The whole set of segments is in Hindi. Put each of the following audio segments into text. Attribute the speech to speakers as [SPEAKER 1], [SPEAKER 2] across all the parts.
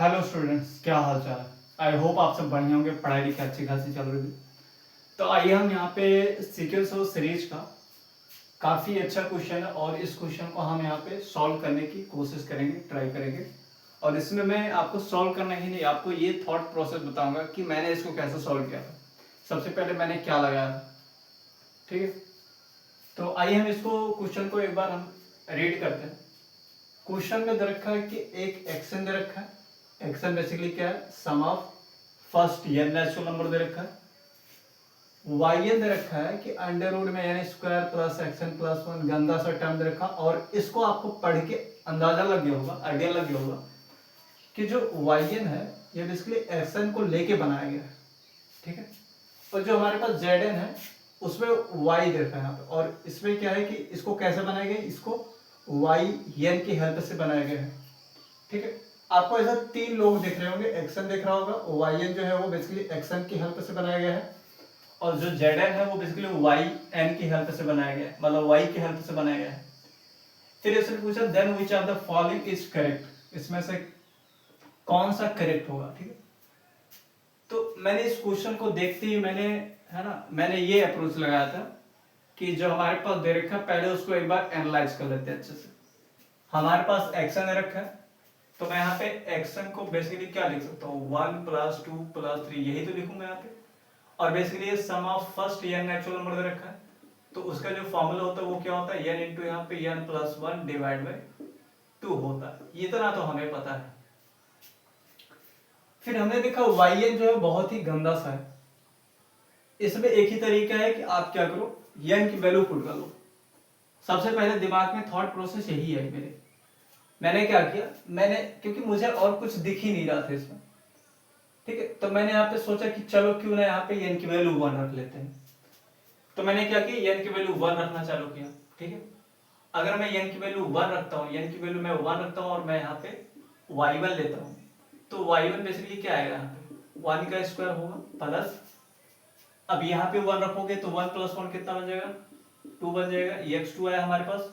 [SPEAKER 1] हेलो स्टूडेंट्स, क्या हाल चाल है। आई होप आप सब बढ़िया होंगे, पढ़ाई लिखाई अच्छी खासी चल रही है। तो आइए हम यहाँ पे सीक्वेंस ऑफ सीरीज का काफ़ी अच्छा क्वेश्चन है और इस क्वेश्चन को हम यहाँ पे सॉल्व करने की कोशिश करेंगे, ट्राई करेंगे। और इसमें मैं आपको सॉल्व करना ही नहीं, आपको ये थॉट प्रोसेस बताऊंगा कि मैंने इसको कैसे सॉल्व किया था, सबसे पहले मैंने क्या लगाया था। ठीक है, तो आइए हम इसको क्वेश्चन को एक बार हम रीड करते हैं। क्वेश्चन में दे रखा है कि एक एक्शन दे रखा है। एक्शन बेसिकली क्या है, sum of first n natural number दे रखा है, y दे रखा है कि अंडर रूट में यानी square plus action plus one, गंदा सा टर्म दे रखा। और इसको आपको पढ़ के अंदाजा लग गया होगा, आइडिया लग गया होगा कि जो yn है ये बेसिकली एक्शन को लेके बनाया गया है। ठीक है, और जो हमारे पास zn है उसमें y दे रखा है यहाँ पे, और इसमें क्या है कि इसको कैसे बनाया गया, इसको yn की हेल्प से बनाया गया है। ठीक है, आपको ऐसा तीन लोग दिख रहे होंगे, एक्शन दिख रहा होगा, yn जो है वो बेसिकली एक्शन की हेल्प से बनाया गया है, और जो zn है वो बेसिकली yn की हेल्प से बनाया गया है, मतलब y की हेल्प से बनाया गया है। फिर इसने पूछा then which of the following is correct, इसमें से कौन सा करेक्ट होगा। ठीक है, तो मैंने इस क्वेश्चन को देखते ही मैंने ये अप्रोच लगाया था कि जो हमारे पास दे रखा है पहले उसको एक बार एनालाइज कर लेते हैं अच्छे से। हमारे पास एक्शन दे रखा है, तो मैं यहाँ पे एक्शन को बेसिकली क्या लिख सकता हूँ, 1 + 2 + 3 यही तो लिखूंगा यहाँ पे। और बेसिकली ये sum of first n natural number दे रखा है, तो उसका जो फॉर्मूला होता है वो क्या होता है, n इंटू यहाँ पे n + 1 / 2 होता है। ये इतना तो हमें पता है। फिर हमने देखा yn जो है बहुत ही गंदा सा है। इसमें एक ही तरीका है कि आप क्या करो, n की वैल्यू पुट कर लो। सबसे पहले दिमाग में थॉट प्रोसेस यही है मेरे। मैंने क्या किया, मैंने क्योंकि मुझे और कुछ दिख ही नहीं रहा था इसमें। ठीक है, तो मैंने यहाँ पे सोचा कि चलो क्यों ना यहाँ पे n की वैल्यू 1 रख लेते हैं। तो मैंने क्या किया, n की वैल्यू 1 रखना चालू किया। ठीक है, अगर मैं n की वैल्यू 1 रखता हूँ, n की वैल्यू मैं 1 रखता हूँ और मैं यहाँ पे y1 लेता हूँ, तो y1 बेसिकली क्या आएगा, यहाँ पे 1 का स्क्वायर होगा प्लस, अब यहाँ पे 1 रखोगे तो 1 + 1 कितना बन जाएगा, 2 बन जाएगा। ये x2 आया हमारे पास,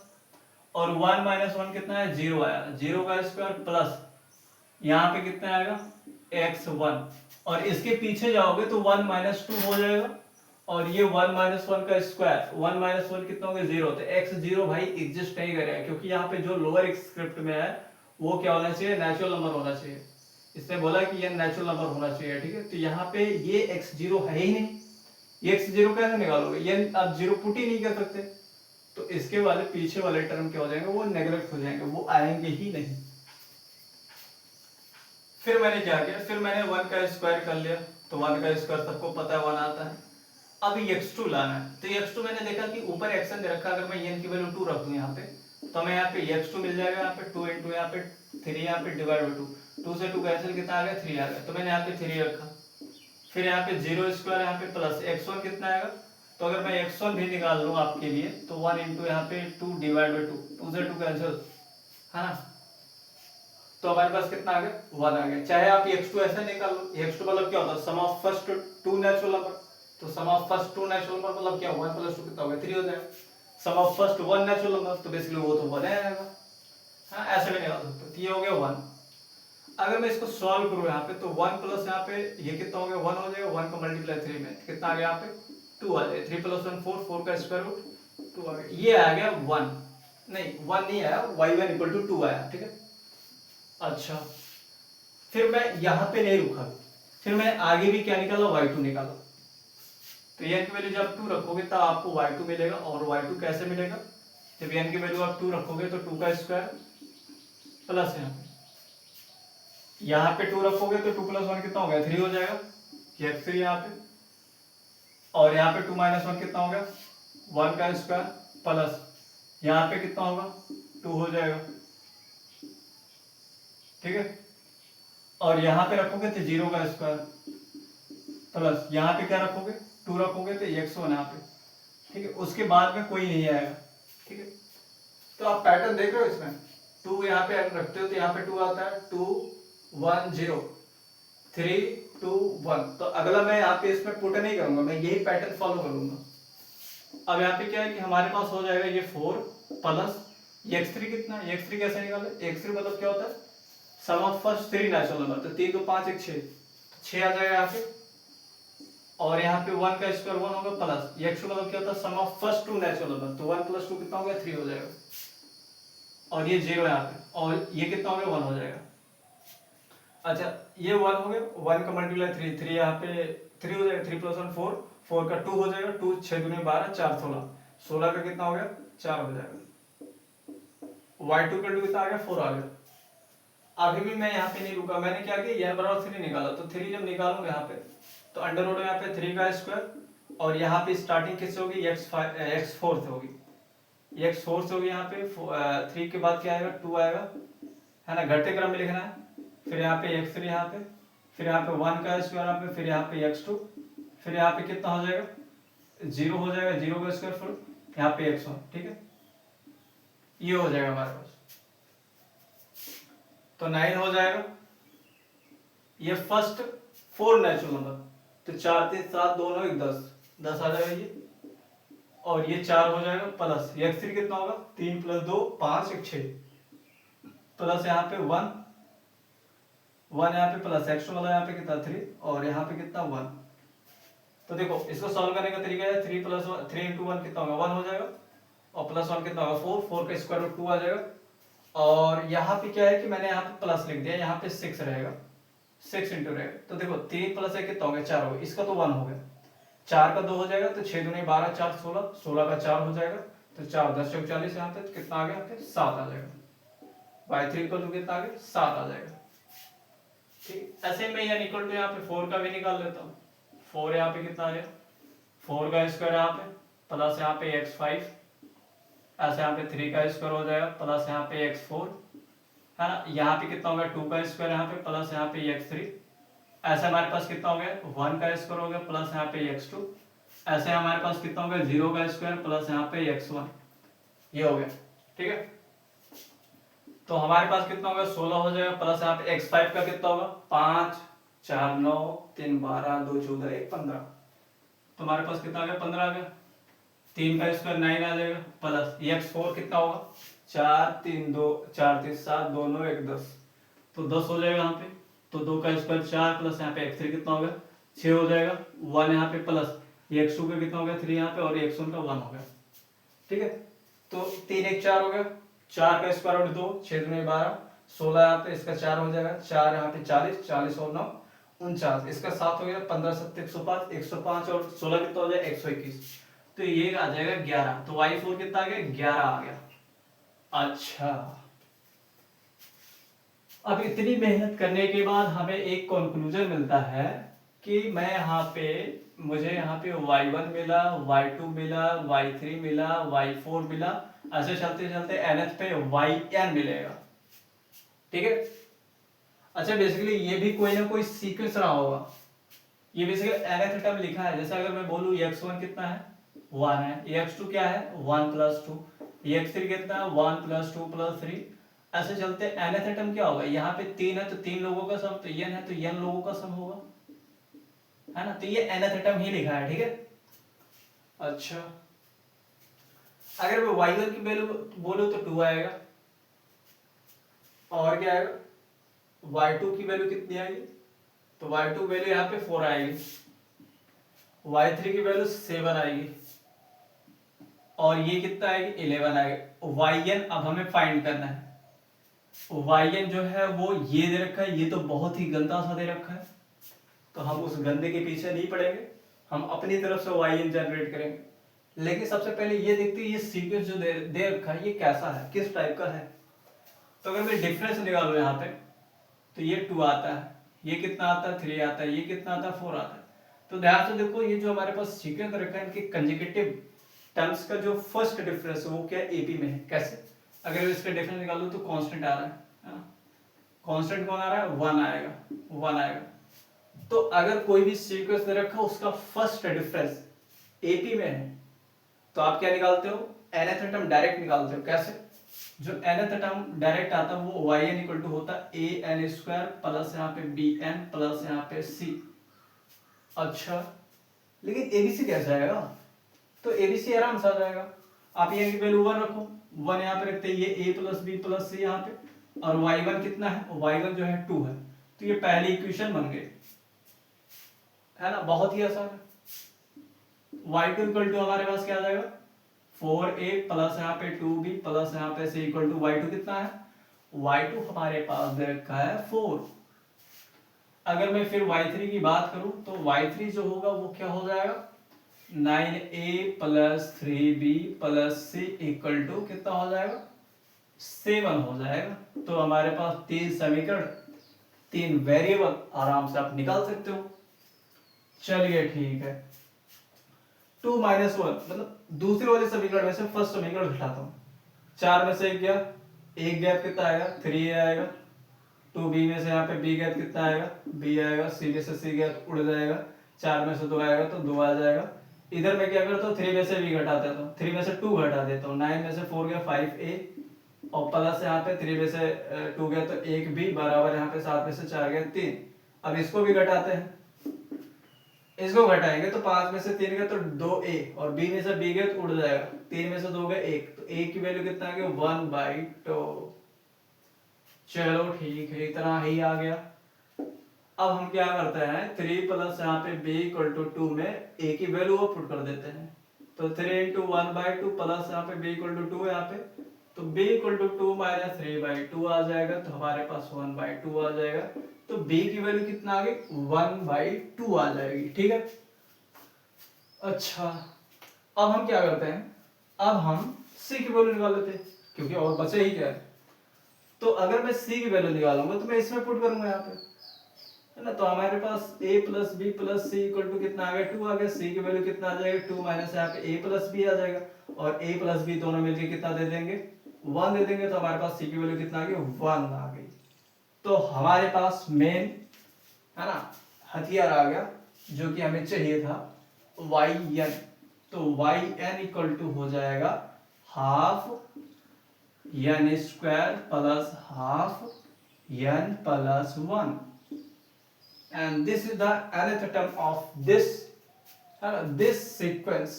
[SPEAKER 1] और 1 - 1 कितना है, 0 आया, 0 का स्क्वायर प्लस यहाँ पे कितना आएगा, x1, और इसके पीछे जाओगे तो 1 - 2 हो जाएगा, और ये 1 - 1 का स्क्वायर, 1 - 1 कितना हो गया, 0। तो x0 भाई एग्जिस्ट नहीं करेगा, क्योंकि यहाँ पे जो लोअर स्क्रिप्ट में है वो क्या होना चाहिए, नेचुरल नंबर होना चाहिए। इसने बोला कि ये नेचुरल नंबर होना चाहिए। ठीक है, तो यहाँ पे ये x0 है ही नहीं, ये x0 कैसे निकालोगे, ये आप 0 पुट ही नहीं कर सकते, तो इसके वाले पीछे वाले टर्म क्या हो जाएंगे, वो नेग्लेक्ट हो जाएंगे, वो आएंगे ही नहीं। फिर मैंने क्या किया, फिर मैंने 1 का स्क्वायर कर लिया, तो 1 का स्क्वायर सबको पता है 1 आता है। अब x2 लाना है, तो x2 मैंने देखा कि ऊपर एक्शन दे रखा, अगर मैं n की वैल्यू 2 रख दूं यहाँ पे, तो हमें यहाँ पे x2 मिल जाएगा, यहाँ पे 2 × यहाँ पे 3, यहाँ पे / 2 से 2 कैंसिल, कितना आ गया, 3 आ गया, तो मैंने यहाँ पे 3 रखा। फिर यहाँ पे 0 स्क्वायर, यहाँ पे प्लस x1 कितना आएगा, तो अगर मैं x1 भी निकाल लूँ आपके लिए, तो 1 × यहाँ पे 2 / 2 से 2 कैंसिल, है ना, तो हमारे पास कितना आ गया, 1 आ गया। चाहे आप x2 ऐसे निकाल लो, x2 मतलब क्या होता है, sum of first 2 natural number, तो सम ऑफ फर्स्ट 2 नेचुरल नंबर मतलब क्या, 1 + 2 कितना हो गया, 3 हो जाएगा। सम ऑफ फर्स्ट 1 नेचुरल नंबर, तो बेसिकली वो तो 1 आएगा। हाँ, ऐसे भी निकाल सकते हो, तो ये हो गया 1। अगर मैं इसको सॉल्व करूं यहाँ पे, तो 1 प्लस यहाँ पे ये कितना हो गया, 1 हो जाएगा, 1 का मल्टीप्लाई 3 में कितना आ गया, यहाँ पे 2 आ जाएगा, 3 + 1 4, 4 का स्क्वायर रूट 2 आ गया, ये आ गया 1। नहीं 1 नहीं आया, y1 = 2 आया। ठीक है, अच्छा, फिर मैं यहाँ पे नहीं रुका, फिर मैं आगे भी क्या निकाला, y2 निकाला। तो n की वैल्यू जब 2 रखोगे तब आपको y2 मिलेगा, और y2 कैसे मिलेगा, जब n की वैल्यू आप 2 रखोगे तो 2 का स्क्वायर प्लस यहाँ पे 2 रखोगे तो 2 + 1 कितना हो गया, 3 हो जाएगा, ये 3 यहाँ पे, और यहाँ पे 2 - 1 कितना हो गया, 1 का स्क्वायर प्लस यहाँ पे कितना होगा, 2 हो जाएगा। ठीक है, और यहाँ पे रखोगे तो 0 का स्क्वायर प्लस यहाँ पे क्या रखोगे, 2 रखोगे तो x1 यहाँ पे। ठीक है, उसके बाद में कोई नहीं आएगा। ठीक है, तो आप पैटर्न देख रहे हो, इसमें 2 यहाँ पे रखते हो तो यहाँ पे 2 आता है, 2 1 0 3 2 1, तो अगला मैं यहाँ पे इसमें पुट नहीं करूंगा, मैं यही पैटर्न फॉलो करूंगा। अब यहाँ पे क्या है कि हमारे पास हो जाएगा ये 4 प्लस x3 कितना, x3 कैसे निकाले, x3 मतलब क्या होता है, sum of first three natural number, तो 3 2 5 1 6, 6 आ जाएगा यहाँ पे। और यहाँ पे 1 का स्क्वायर 1 होगा प्लस ये एक्चुअल मतलब क्या होता है, sum of first two natural number, तो 1 + 2 कितना हो गया, 3 हो जाएगा। और ये 0 यहाँ पे, और ये कितना हो गया, 1 हो जाएगा। अच्छा ये 1 हो गया, 1 का मल्टीप्लाई 3, 3 यहाँ पे 3 हो जाएगा, 3 + 1 4, 4 का 2 हो जाएगा, 2 6 दूनी 12 4 16, 16 का कितना हो गया, 4 हो जाएगा। y2 का 2 कितना आ गया, 4 आ गया। अभी भी मैं यहाँ पे नहीं रुका, मैंने क्या किया, n बराबर 3 निकाला, तो 3 जब निकालूंगा यहाँ पे तो अंडर रूट यहाँ पे 3 का स्क्वायर, और यहाँ पे स्टार्टिंग किससे होगी, x4 से होगी, x4 से होगी। यहाँ पे 3 के बाद क्या आएगा, 2 आएगा, है ना, घटते क्रम में लिखना है। फिर यहाँ पे x3 यहाँ पे, फिर यहाँ पे 1 का स्क्वायर यहाँ पे, फिर यहाँ पे x2, फिर यहाँ पे कितना हो जाएगा, 0 हो जाएगा, 0 का स्क्वायर, फिर यहाँ पे x1, ठीक है, ये हो जाएगा हमारे पास, तो 9 हो जाएगा। ये फर्स्ट 4 नेचुरल नंबर, तो 4 3 7 2 9 1 10, 10 आ जाएगा ये, और ये 4 हो जाएगा प्लस ये x3 कितना होगा, 3 + 2 5 1 6, प्लस यहाँ पे 1 यहाँ पे प्लस x2 मतलब यहाँ पे कितना 3, और यहाँ पे कितना 1। तो देखो इसको सॉल्व करने का तरीका है, 3 + 3 × 1 कितना होगा, 1 हो जाएगा, और प्लस 1 कितना होगा, 4, 4 का स्क्वायर रूट 2 आ जाएगा। और यहाँ पे क्या है कि मैंने यहाँ पे प्लस लिख दिया, यहाँ पे 6 रहेगा, 6 इंटू रहेगा, तो देखो 3 + 1 कितना हो गया, 4 हो गया, इसका तो 1 हो गया, 4 का 2 हो जाएगा, तो 6 दूनी 12 4 16, 16 का 4 हो जाएगा, तो 4 10 चौक 40, यहाँ पे कितना आ गया, 7 आ जाएगा। y3 को कितना आ गया, 7 आ जाएगा। ठीक, ऐसे में n = यहाँ पे 4 का भी निकाल लेता हूँ, 4 यहाँ पे कितना आ गया, 4 का स्क्वायर यहाँ पे प्लस यहाँ पे x5, ऐसे यहाँ पे 3 का स्क्वायर हो जाएगा प्लस यहाँ पे x4, है ना, यहाँ पे कितना हो गया, 2 का स्क्वायर यहाँ पे प्लस यहाँ पे x3, ऐसे हमारे पास कितना हो गया, 1 का स्क्वायर हो गया प्लस यहाँ पे x2, ऐसे हमारे पास कितना हो गया, 0 का स्क्वायर प्लस यहाँ पे x1, ये हो गया। ठीक है, तो हमारे पास कितना होगा, 16 हो जाएगा, प्लस यहाँ पे x5 का कितना होगा, 5 4 9 3 12 2 14 1 15, तो हमारे पास कितना आ गया, 15 आ गया। 3 का स्क्वायर 9 आ जाएगा, प्लस x4 कितना होगा, 4 3 2 4 3 7 2 9 1 10, तो 10 हो जाएगा यहाँ पे। तो 2 का स्क्वायर 4 प्लस यहाँ पे x3 कितना होगा, 6 हो जाएगा, 1 यहाँ पे प्लस x2 का कितना हो गया, 3 यहाँ पे, और x1 का 1 हो गया। ठीक है, तो 3 1 4 हो गया, 4 का स्क्वायर रूट 2 6 दूनी 12, 16 यहाँ पे इसका 4 हो जाएगा, 4 यहाँ पे 40 40 और 9 49, इसका 7 हो गया, 15 7 105, 105 और 16 कितना हो जाएगा, 121, तो ये आ जाएगा 11। तो y4 कितना आ गया, 11 आ गया। अच्छा, अब इतनी मेहनत करने के बाद हमें एक कंक्लूजन मिलता है कि मैं यहाँ पे मुझे यहाँ पे y1 मिला, y2 मिला, y3 मिला, y4 मिला, ऐसे चलते चलते nth पे yn मिलेगा। ठीक है, अच्छा बेसिकली ये भी कोई ना कोई सीक्वेंस रहा होगा, ये बेसिकली nth टर्म लिखा है, जैसे अगर मैं बोलूं x1 कितना है, 1 है, x2 क्या है, 1 + 2, x3 कितना है, 1 + 2 + 3, ऐसे चलते nth टर्म क्या होगा, यहाँ पे 3 है तो 3 लोगों का सम, तो n है तो n लोगों का सम होगा, है ना, तो ये nth टर्म ही लिखा है। ठीक है, अच्छा अगर मैं y1 की वैल्यू बोलूं तो 2 आएगा, और क्या आएगा, y2 की वैल्यू कितनी आएगी, तो y2 वैल्यू यहाँ पे 4 आएगी, y3 की वैल्यू 7 आएगी, और ये कितना आएगी, 11 आएगा। yn अब हमें फाइंड करना है, yn जो है वो ये दे रखा है, ये तो बहुत ही गंदा सा दे रखा है, तो हम उस गंदे के पीछे नहीं पड़ेंगे, हम अपनी तरफ से yn जनरेट करेंगे। लेकिन सबसे पहले ये देखते हैं ये सीक्वेंस जो दे रखा है ये कैसा है, किस टाइप का है। तो अगर मैं डिफरेंस निकालूं यहाँ पे, तो ये 2 आता है, ये कितना आता है, 3 आता है, ये कितना आता है, 4 आता है। तो ध्यान से देखो, ये जो हमारे पास सीक्वेंस रखा है इनके कंसेक्यूटिव टर्म्स का जो फर्स्ट डिफरेंस है वो क्या है, एपी में है। कैसे, अगर इसका डिफरेंस निकालूं तो कांस्टेंट आ रहा है ना, कांस्टेंट कौन आ रहा है, 1 आएगा, 1 आएगा। तो अगर कोई भी सीक्वेंस दे रखा उसका फर्स्ट डिफरेंस एपी में है, तो आप क्या निकालते हो, nth टर्म डायरेक्ट निकालते हो। कैसे, जो nth टर्म डायरेक्ट आता है वो yn = होता है an² प्लस यहाँ पे bn प्लस यहाँ पे c। अच्छा, लेकिन abc कैसे आएगा, तो abc आराम से आ जाएगा। आप ये की वैल्यू 1 रखो, 1 यहाँ पे रखते हैं, ये a + b + c यहाँ पे, और y1 कितना है, y1 जो है 2 है, तो ये पहली इक्वेशन बन गई, है ना, बहुत ही आसान है। y2 इक्वल टू हमारे पास क्या आ जाएगा 4a प्लस यहाँ पे 2b प्लस यहाँ पे c इक्वल टू y2 कितना है, y2 हमारे पास दे रखा है 4। अगर मैं फिर y3 की बात करूं तो y3 जो होगा वो क्या हो जाएगा 9a plus 3b plus c equal to कितना हो जाएगा 7 हो जाएगा। तो हमारे पास 3 समीकरण, 3 वेरिएबल आराम से आप निकाल सकते हो। चलिए ठीक है, 2 माइनस 1 मतलब दूसरे वाले समीकरण में से फर्स्ट समीकरण घटाता हूँ, 4 में से 1 गया, 1 गया कितना आएगा 3 आएगा, 2b में से यहाँ पे b गया कितना आएगा b आएगा, c में से c गया तो उड़ जाएगा, 4 में से 2 आएगा तो 2 आ जाएगा। इधर मैं क्या करता हूँ 3 में से b घटा देता हूँ, 3 में से 2 घटा देता हूँ, 9 में से 4 गया 5a और प्लस यहाँ पे 3 में से 2 गया तो 1b बराबर यहाँ पे 7 में से 4 गया 3। अब इसको भी घटाते हैं, इसको घटाएंगे तो 5 में से 3 गया तो 2a और b में से b गया तो उड़ जाएगा, 3 में से 2 गया 1 तो a की वैल्यू कितना आ गया 1/2। चलो ठीक है, इतना ही आ गया। अब हम क्या करते हैं 3 प्लस यहाँ पे b इक्वल टू 2 में a की वैल्यू पुट कर देते हैं, तो 3 इंटू 1/2 प्लस यहाँ पे b इक्वल टू 2 यहाँ पे, तो b इक्वल टू 2 माइनस 3/2 आ जाएगा, तो हमारे पास 1/2 आ जाएगा, तो b की वैल्यू कितना आ गई 1/2 आ जाएगी। ठीक है, अच्छा अब हम क्या करते हैं, अब हम c की वैल्यू निकाल लेते हैं क्योंकि और बचे ही क्या है। तो अगर मैं c की वैल्यू निकालूंगा तो मैं इसमें पुट करूंगा यहाँ पे, है ना, तो हमारे पास a plus B plus C equal to कितना आ गया 2 आ गया, c की वैल्यू कितना आ जाएगा 2 माइनस यहाँ पे a प्लस बी आ जाएगा और a प्लस बी दोनों मिलके कितना दे देंगे 1 दे देंगे, तो हमारे पास c की वैल्यू कितना आ गई 1 आ गई। तो हमारे पास मेन, है ना, हथियार आ गया जो कि हमें चाहिए था yn, तो yn इक्वल टू हो जाएगा half n square plus half n plus 1 and this is the nth term of this sequence।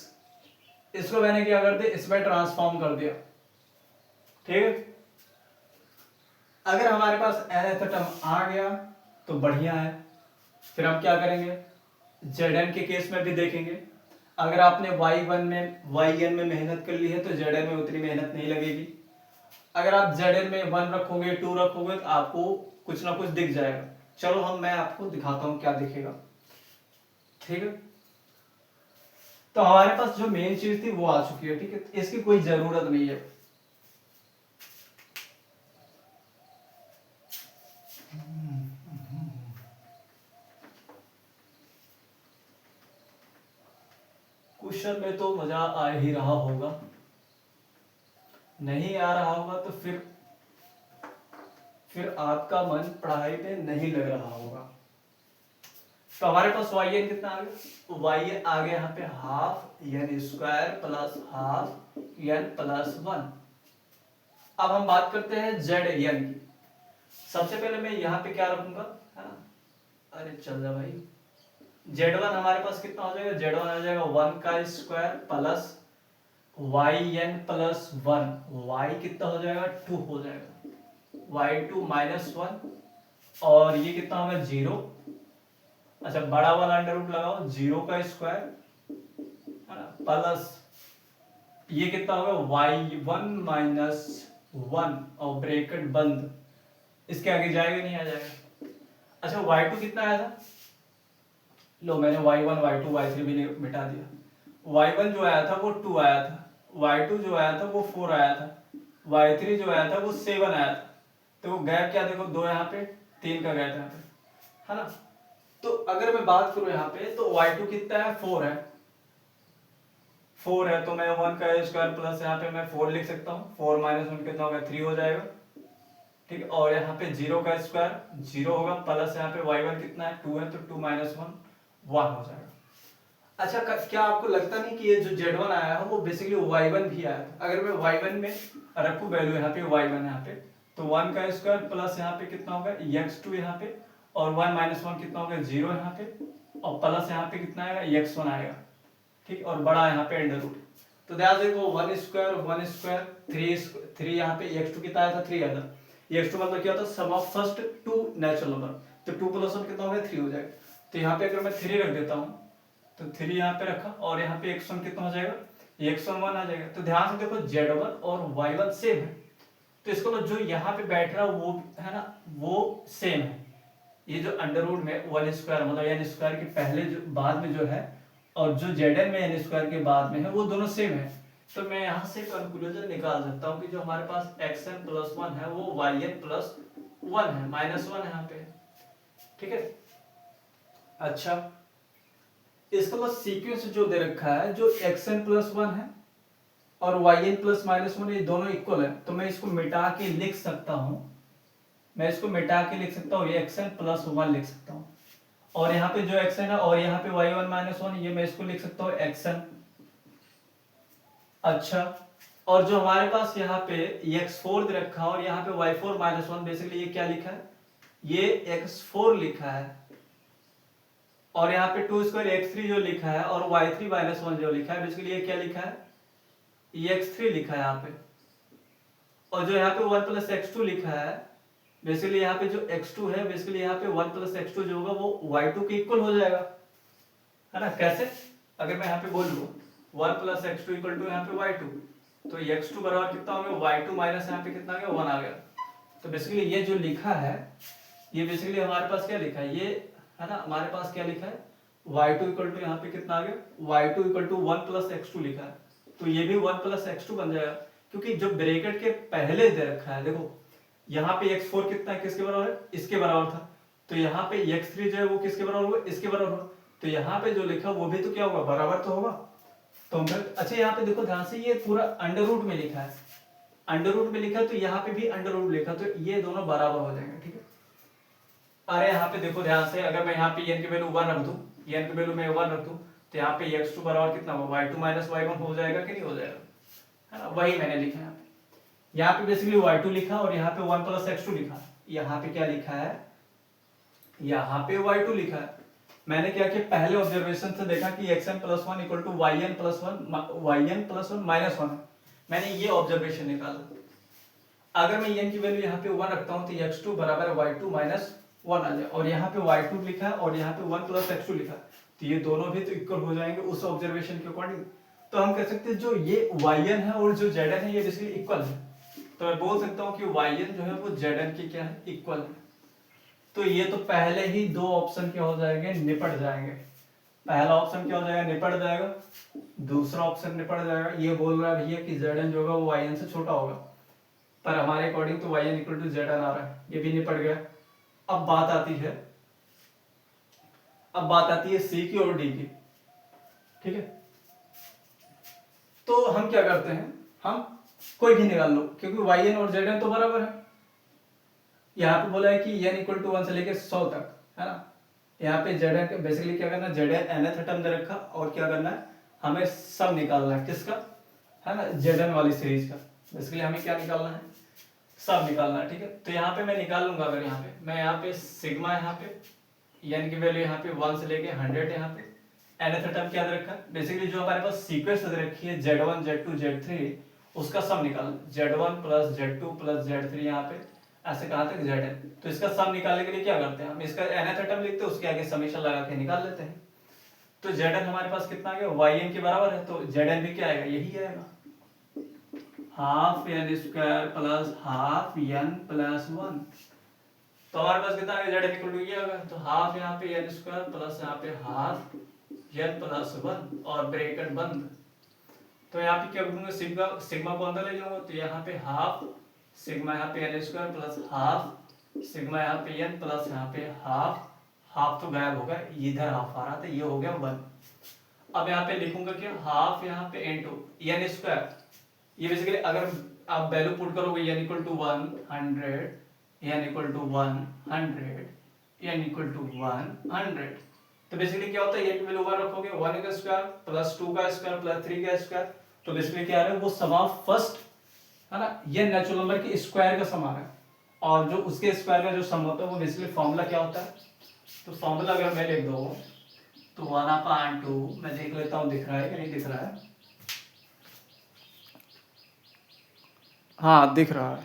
[SPEAKER 1] इसको मैंने क्या कर दिया इसमें ट्रांसफॉर्म कर दिया। ठीक है, अगर हमारे पास nth टर्म आ गया तो बढ़िया है, फिर हम क्या करेंगे zn के केस में भी देखेंगे। अगर आपने y1 में yn में मेहनत कर ली है तो zn में उतनी मेहनत नहीं लगेगी। अगर आप zn में 1 रखोगे 2 रखोगे तो आपको कुछ ना कुछ दिख जाएगा। चलो मैं आपको दिखाता हूं क्या दिखेगा। ठीक है, तो हमारे पास जो मेन चीज थी वो आ चुकी है। ठीक है, इसकी कोई जरूरत नहीं है। क्वेश्चन में तो मजा आ ही रहा होगा, नहीं आ रहा होगा तो फिर आपका मन पढ़ाई पे नहीं लग रहा होगा। तो हमारे पास yn कितना आ गया, y आ गया यहाँ पे half n square plus half n plus 1। अब हम बात करते हैं zn की। सबसे पहले मैं यहाँ पे क्या रखूंगा, है ना, अरे चल जा भाई, z1 हमारे पास कितना हो जाएगा, z1 आ जाएगा 1 का square plus yn plus 1, y कितना हो जाएगा 2 हो जाएगा, y2 माइनस 1 और ये कितना होगा 0। अच्छा बड़ा वाला अंडर रूट लगाओ, 0 का स्क्वायर, है ना, प्लस ये कितना होगा y1 माइनस 1 और ब्रैकेट बंद, इसके आगे जाएगा नहीं आ जाएगा। अच्छा y2 कितना आया था, लो मैंने y1 y2 y3 भी मिटा दिया। y1 जो आया था वो 2 आया था, y2 जो आया था वो 4 आया था, y3 जो आया था वो 7 आया था। तो गैप क्या देखो 2 यहाँ पे 3 का गैप यहाँ पे, है ना। तो अगर मैं बात करूं यहाँ पे तो y2 कितना है 4 है, 4 है तो मैं 1 का स्क्वायर प्लस यहाँ पे मैं 4 लिख सकता हूँ, 4 माइनस 1 कितना होगा 3 हो जाएगा। ठीक है, और यहाँ पे 0 का स्क्वायर 0 होगा प्लस यहाँ पे y1 कितना है 2 है तो 2 माइनस 1 1 हो जाएगा। अच्छा क्या आपको लगता नहीं कि ये जो z1 आया है वो बेसिकली y1 भी आया था। अगर मैं y1 में रखूं वैल्यू यहाँ पे y1 यहाँ पे तो 1 का स्क्वायर प्लस यहाँ पे कितना होगा x2 यहाँ पे और 1 माइनस 1 कितना होगा 0 यहाँ पे और प्लस यहाँ पे कितना आएगा x1 आएगा। ठीक, और बड़ा यहाँ पे अंडर रूट, तो ध्यान देखो 1 स्क्वायर 3 यहाँ पे x2 कितना आया था 3 आया था, ये x2 मतलब क्या होता है, sum of first two natural number. तो 2 + 1 कितना हो गया, 3 हो जाएगा। तो यहाँ पे अगर मैं 3 रख देता हूँ तो 3 यहाँ पे रखा, और यहाँ पे x1 कितना हो जाएगा, x1 1 आ जाएगा। तो ध्यान से देखो z1 और y1 सेम है, तो इसको जो यहाँ पे बैठ रहा है वो है ना, वो सेम है। ये जो अंडर रूट में 1 स्क्वायर मतलब n स्क्वायर के पहले जो बाद में जो है, और जो Zn में n स्क्वायर के बाद में है, वो दोनों सेम है। तो मैं यहाँ से कंक्लूजन निकाल सकता हूँ कि जो हमारे पास xn + 1 है वो yn + 1 है, -1 यहाँ पे, ठीक है। अच्छा, इसका मतलब सीक्वेंस जो दे रखा है, जो xn + 1 है और yn + -1, ये दोनों इक्वल है। तो मैं इसको मिटा के लिख सकता हूँ, मैं इसको मिटा के लिख सकता हूँ, ये xn + 1 लिख सकता हूँ। और यहाँ पे जो xn है और यहाँ पे y1 - 1, ये मैं इसको लिख सकता हूँ xn। अच्छा, और जो हमारे पास यहाँ पे x4 दे रखा है और यहाँ पे y4 - 1, बेसिकली ये क्या लिखा है, ये x4 लिखा है, और यहाँ पे 2 स्क्वायर x3 जो लिखा है और y3 - 1 जो लिखा है, बेसिकली ये क्या लिखा है, x3 लिखा है यहाँ पे। और जो यहाँ पे 1 + x2 लिखा है, बेसिकली यहाँ पे जो x2 है, बेसिकली यहाँ पे 1 + x2 जो होगा वो y2 के इक्वल हो जाएगा, है ना। कैसे, अगर मैं यहाँ पे बोल लूँ 1 + x2 = यहाँ पे y2, तो x2 बराबर कितना हो गया, y2 माइनस यहाँ पे कितना आ गया, 1 आ गया। तो बेसिकली ये जो लिखा है, ये बेसिकली हमारे पास क्या लिखा है, ये है ना, हमारे पास क्या लिखा है, y2 = यहाँ पे कितना आ गया, y2 = 1 + x2 लिखा है। तो ये भी 1 + x2 बन जाएगा, क्योंकि जो ब्रैकेट के पहले दे रखा है, देखो यहाँ पे x4 कितना है, किसके बराबर है, इसके बराबर था। तो यहाँ पे x3 जो है वो किसके बराबर होगा, इसके बराबर होगा। तो यहाँ पे जो लिखा वो भी तो क्या होगा, बराबर तो होगा। तो अच्छा, यहाँ पे देखो ध्यान से, ये पूरा अंडर रूट में लिखा है, अंडर रूट में लिखा है, तो यहाँ पे भी अंडर रूट लिखा, तो ये दोनों बराबर हो जाएंगे, ठीक है। अरे यहाँ पे देखो ध्यान से, अगर मैं यहाँ पे n की वैल्यू 1 रख दूं, n की वैल्यू मैं 1 रख दूं, तो यहाँ पे x2 बराबर कितना होगा, y2 - y1 हो जाएगा कि नहीं हो जाएगा, है ना। वही मैंने लिखा है यहाँ पे बेसिकली y2 लिखा और यहाँ पे 1 + x2 लिखा। यहाँ पे क्या लिखा है, यहाँ पे y2 लिखा है। मैंने क्या किया, पहले ऑब्जर्वेशन से देखा कि xn + 1 = yn + 1 -1 है, मैंने ये ऑब्जर्वेशन निकाला। अगर मैं n की वैल्यू यहाँ पे 1 रखता हूँ, तो x2 = y2 - 1 आ जाए, और यहाँ पे y2 लिखा है और यहाँ पे 1 + x2 लिखा है, तो ये दोनों भी तो इक्वल हो जाएंगे उस ऑब्जर्वेशन के अकॉर्डिंग। तो हम कह सकते हैं जो ये yn है और जो zn है, ये बेसिकली इक्वल है। तो मैं बोल सकता हूँ कि yn जो है वो zn की क्या है, इक्वल है। तो ये तो पहले ही दो ऑप्शन क्या हो जाएंगे, निपट जाएंगे। पहला ऑप्शन क्या हो जाएगा, निपट जाएगा। दूसरा ऑप्शन निपट जाएगा। ये बोल रहा है भैया कि zn जो होगा वो yn से छोटा होगा, पर हमारे अकॉर्डिंग तो yn = zn आ रहा है, ये भी निपट गया। अब बात आती है सी की और डी की, ठीक है। तो हम क्या करते हैं, हम कोई भी निकाल लो, क्योंकि yn और zn तो बराबर है। यहाँ पे बोला है कि n = 1 से लेके 100 तक, है ना। यहाँ पे zn बेसिकली क्या करना है, zn nth टर्म दे रखा, और क्या करना है, हमें सब निकालना है, किसका, है ना, zn वाली सीरीज का। बेसिकली हमें क्या निकालना है, सब निकालना है, ठीक है। तो यहाँ पे मैं निकाल लूंगा, अगर यहाँ पे मैं यहाँ पे सिग्मा, यहाँ पे n की वैल्यू यहाँ पे 1 से लेके 100, यहाँ पे nth टर्म क्या दे रखा है, बेसिकली जो हमारे पास सीक्वेंस दे रखी है z1 z2 z3, उसका सब निकाल, z1 + z2 + z3, यहाँ पे ऐसे कहाँ तक zn। तो इसका सम निकालने के लिए क्या करते हैं, हम इसका nth टर्म लिखते हैं, उसके आगे समेशन लगा के निकाल लेते हैं। तो zn हमारे पास कितना आ गया, yn के बराबर है, तो zn भी क्या आएगा, यही आएगा, ½ n² + ½ n + 1। तो हमारे पास कितना आ गया, zn = ये होगा, तो ½ यहाँ पे n² प्लस यहाँ पे ½ n + 1 और ब्रैकेट बंद। तो यहाँ पे क्या करूंगा, सिग्मा को अंदर ले जाऊंगा, तो यहाँ पे ½ सिग्मा यहाँ पे n² प्लस ½ सिग्मा यहाँ पे n प्लस यहाँ पे ½ तो गायब होगा, इधर ½ आ रहा था, ये हो गया 1। अब यहाँ पे लिखूंगा क्या, ½ यहाँ पे n² ये बेसिकली अगर आप वैल्यू पुट करोगे n = 100, n = 100, n = 100, तो बेसिकली क्या होता है, n की वैल्यू 1 रखोगे, 1 का स्क्वायर प्लस 2 का स्क्वायर प्लस 3 का स्क्वायर, तो बेसिकली क्या आ रहा है, वो सम ऑफ फर्स्ट, है ना, ये नेचुरल नंबर के स्क्वायर का सम आ रहा है। और जो उसके स्क्वायर का जो सम होता है वो बेसिकली फॉर्मूला क्या होता है, तो फॉर्मूला अगर मैं लिख दूं तो 1/2, मैं देख लेता हूं दिख रहा है कि नहीं दिख रहा है, हाँ दिख रहा है।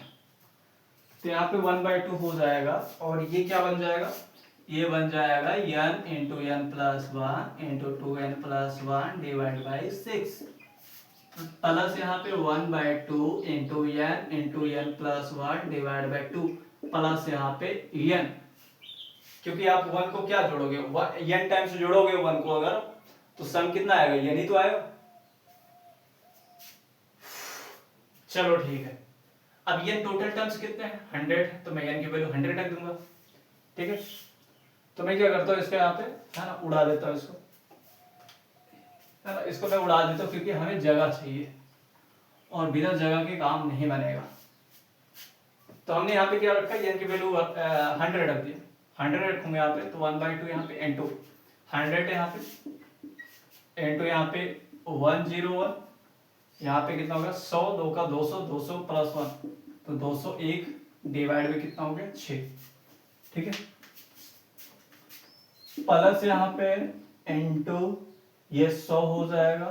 [SPEAKER 1] तो यहाँ पे 1/2 हो जाएगा और ये क्या बन जाएगा, ये बन जाएगा n into N plus 1 into 2n plus 1 divide by 6 plus यहाँ पे 1/2 into N plus 1 divide by 2 plus यहाँ पे n, क्योंकि आप 1 को क्या जोड़ोगे, n टाइम्स जोड़ोगे 1 को अगर, तो सम कितना आएगा, n ही तो आएगा। चलो ठीक है, अब ये टोटल टर्म्स कितने हैं, 100, तो मैं n की वैल्यू 100 रख दूंगा। ठीक है, तो मैं क्या करता हूँ इसके यहाँ पे है ना, उड़ा देता हूँ इसको, है ना, इसको मैं उड़ा देता हूँ क्योंकि हमें जगह चाहिए और बिना जगह के काम नहीं बनेगा। तो हमने यहाँ पे क्या रखा, n की वैल्यू 100 रख दिया, 100 रखूंगा यहाँ पे, तो 1/2 यहाँ पे इंटू 100 यहाँ पे इंटू यहाँ पे 101, यहाँ पे कितना होगा 100, 2 का 200, 200 प्लस 1 तो 201 डिवाइड में कितना हो गया 6। ठीक है, प्लस यहाँ पे इंटू ये 100 हो जाएगा,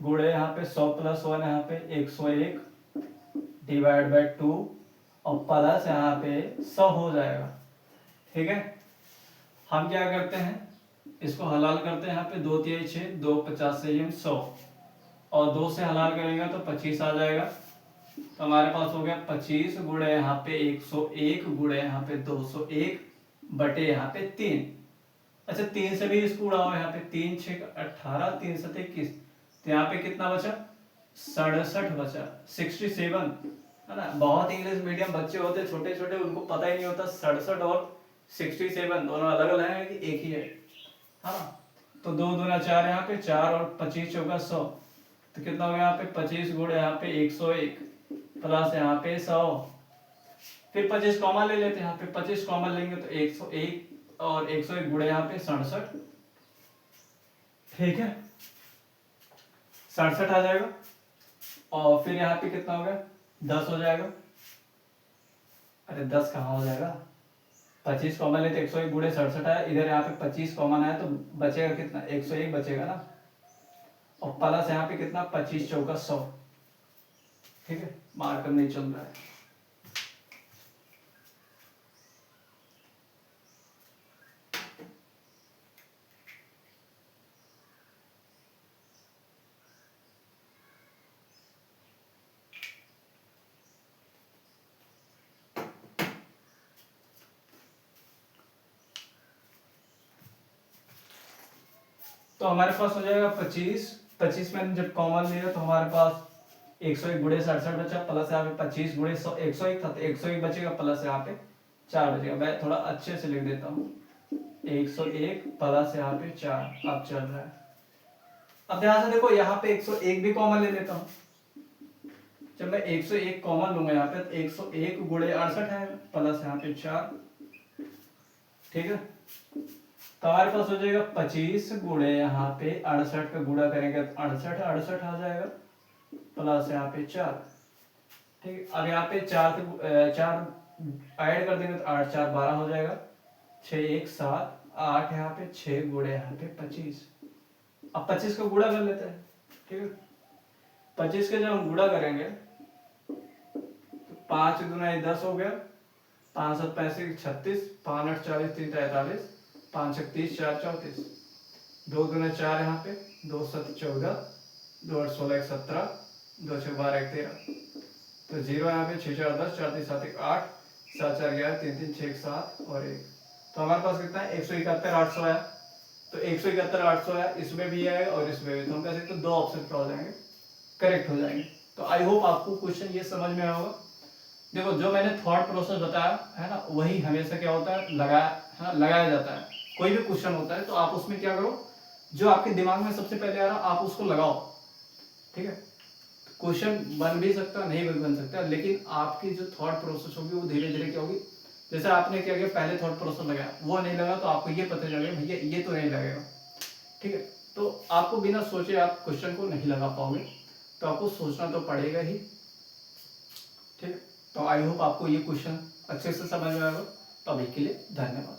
[SPEAKER 1] गुणे यहाँ पे 100 प्लस 1 यहाँ पे 101 डिवाइड बाई 2 और प्लस यहाँ पे 100 हो जाएगा। ठीक है, हम क्या करते हैं, इसको हलाल करते हैं, यहाँ पे 2 3 6 2 50 से 100 और 2 से हलाल करेंगे तो 25 आ जाएगा। तो हमारे पास हो गया 25 गुणे यहाँ पे 101 गुणे यहाँ पे 201 बटे यहाँ पे 3। अच्छा 3 से भी इसको उड़ाओ, यहाँ पे 3 6 18 3 7 21, तो यहाँ पे कितना बचा 67 बचा, 67 है ना। बहुत इंग्लिश मीडियम बच्चे होते छोटे छोटे, उनको पता ही नहीं होता 67 और 67 दोनों अलग अलग हैं कि एक ही है ना। तो 2 दूना 4 यहाँ पे 4 और 25 चौका 100, तो कितना हो गया यहाँ पे 25 गुणे यहाँ पे 101 प्लस यहाँ पे 100, फिर 25 कॉमन ले लेते हैं, यहाँ पे 25 कॉमन लेंगे तो 101 और 101 गुणे यहाँ पे 67। ठीक है, 67 आ जाएगा और फिर यहाँ पे कितना हो गया 10 हो जाएगा। अरे 10 कहाँ हो जाएगा, 25 कॉमन लेते 101 गुणे 67 आया, इधर यहाँ पे 25 कॉमन आया तो बचेगा कितना 101 बचेगा ना, और प्लस यहाँ पे कितना 25 चौका 100। ठीक है, मार्कर नहीं चल रहा है। तो हमारे पास हो जाएगा 25 में जब कॉमन लिया तो हमारे पास 101 गुणे 67 बचा, प्लस यहाँ पे 25 गुणे 101 था तो 101 बचेगा, प्लस यहाँ पे 4 बचेगा। मैं थोड़ा अच्छे से लिख देता हूँ, 101 प्लस यहाँ पे 4 अब चल रहा है। अब ध्यान से देखो, यहाँ पे 101 भी कॉमन ले लेता हूँ। जब मैं 101 कॉमन लूंगा यहाँ पे तो 101 गुणे 68 है, प्लस यहाँ पे 4। ठीक है, तो हमारे पास हो जाएगा 25 गुणे यहाँ पे 68 का गुणा करेंगे तो 68 आ जाएगा, प्लस यहाँ पे 4। ठीक है, अब यहाँ पे 4 ऐड कर देंगे तो 8 4 12 हो जाएगा, 6 1 7 8 यहाँ पे 6 गुणे यहाँ पे 25। अब 25 का गुणा कर लेते हैं। ठीक है, 25 के जब हम गुणा करेंगे तो 5 दूना 10 हो गया, 5 7 35 36, 5 8 40 3 43, 5 6 30 4 34, 2 दूना 4 यहाँ पे, 2 7 14, 2 8 16 17, 2 6 12 1 13, तो 0 यहाँ पे 6 4 10 4 3 7 1 8 7 4 11 3 3 6 7 और 1, तो हमारे पास कितना है 171 800 आया। तो 171 800 आया, इसमें भी आएगा और इसमें भी, तो हम कह सकते हैं 2 ऑप्शन क्या हो जाएंगे, करेक्ट हो जाएंगे। तो आई होप आपको क्वेश्चन ये समझ में आया होगा। देखो जो मैंने थॉट प्रोसेस बताया है ना, वही हमेशा क्या होता है लगाया जाता है। कोई भी क्वेश्चन होता है तो आप उसमें क्या करो, जो आपके दिमाग में सबसे पहले आ रहा आप उसको लगाओ। ठीक है, क्वेश्चन बन भी सकता नहीं भी बन सकता, लेकिन आपकी जो थॉट प्रोसेस होगी वो धीरे धीरे क्या होगी, जैसे आपने क्या किया पहले थॉट प्रोसेस लगाया वो नहीं लगा तो आपको ये पता चलेगा भैया ये तो नहीं लगेगा। ठीक है, तो आपको बिना सोचे आप क्वेश्चन को नहीं लगा पाओगे, तो आपको सोचना तो पड़ेगा ही। ठीक है, तो आई होप आपको ये क्वेश्चन अच्छे से समझ में आएगा। तो अभी के लिए धन्यवाद।